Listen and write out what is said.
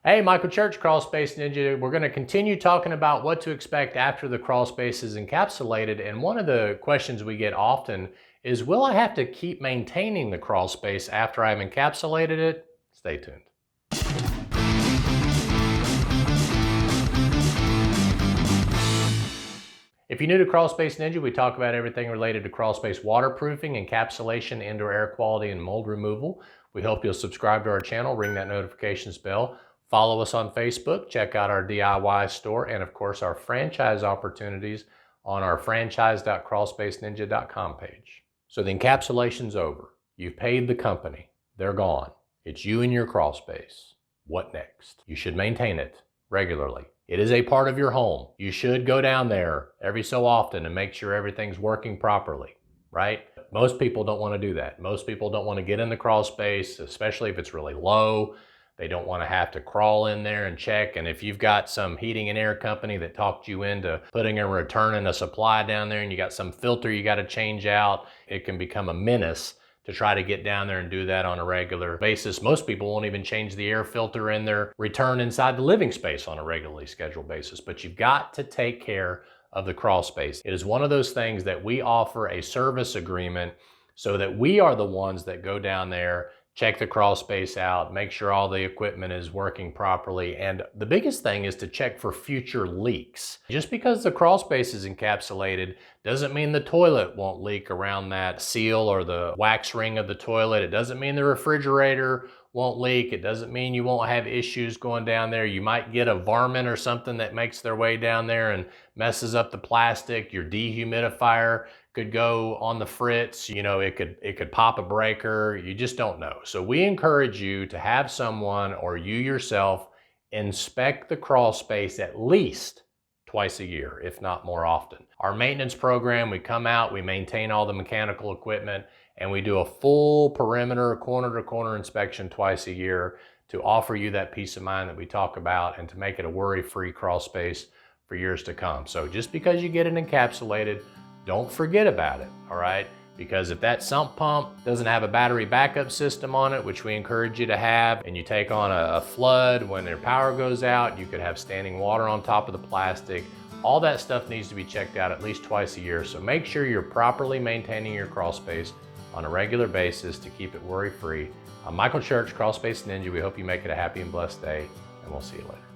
Hey, Michael Church, Crawl Space Ninja. We're going to continue talking about what to expect after the crawl space is encapsulated. And one of the questions we get often is, will I have to keep maintaining the crawl space after I've encapsulated it? Stay tuned. If you're new to Crawl Space Ninja, we talk about everything related to crawl space waterproofing, encapsulation, indoor air quality, and mold removal. We hope you'll subscribe to our channel, ring that notifications bell. Follow us on Facebook, check out our DIY store, and of course our franchise opportunities on our franchise.crawlspaceninja.com page. So the encapsulation's over. You've paid the company. They're gone. It's you and your crawl space. What next? You should maintain it regularly. It is a part of your home. You should go down there every so often and make sure everything's working properly, right? Most people don't want to do that. Most people don't want to get in the crawl space, especially if it's really low. They don't want to have to crawl in there and check. And if you've got some heating and air company that talked you into putting a return and a supply down there and you got some filter you got to change out, it can become a menace to try to get down there and do that on a regular basis. Most people won't even change the air filter in their return inside the living space on a regularly scheduled basis. But you've got to take care of the crawl space. It is one of those things that we offer a service agreement so that we are the ones that go down there, check the crawl space out, make sure all the equipment is working properly. And the biggest thing is to check for future leaks. Just because the crawl space is encapsulated doesn't mean the toilet won't leak around that seal or the wax ring of the toilet. It doesn't mean the refrigerator won't leak. It doesn't mean you won't have issues going down there. You might get a varmint or something that makes their way down there and messes up the plastic. Your dehumidifier could go on the fritz, you know, it could pop a breaker. You just don't know. So we encourage you to have someone or you yourself inspect the crawl space at least twice a year, if not more often. Our maintenance program, we come out, we maintain all the mechanical equipment, and we do a full perimeter, corner-to-corner inspection twice a year to offer you that peace of mind that we talk about and to make it a worry-free crawl space for years to come. So just because you get it encapsulated, don't forget about it, all right? Because if that sump pump doesn't have a battery backup system on it, which we encourage you to have, and you take on a flood when their power goes out, you could have standing water on top of the plastic. All that stuff needs to be checked out at least twice a year. So make sure you're properly maintaining your crawl space on a regular basis to keep it worry-free. I'm Michael Church, Crawl Space Ninja. We hope you make it a happy and blessed day, and we'll see you later.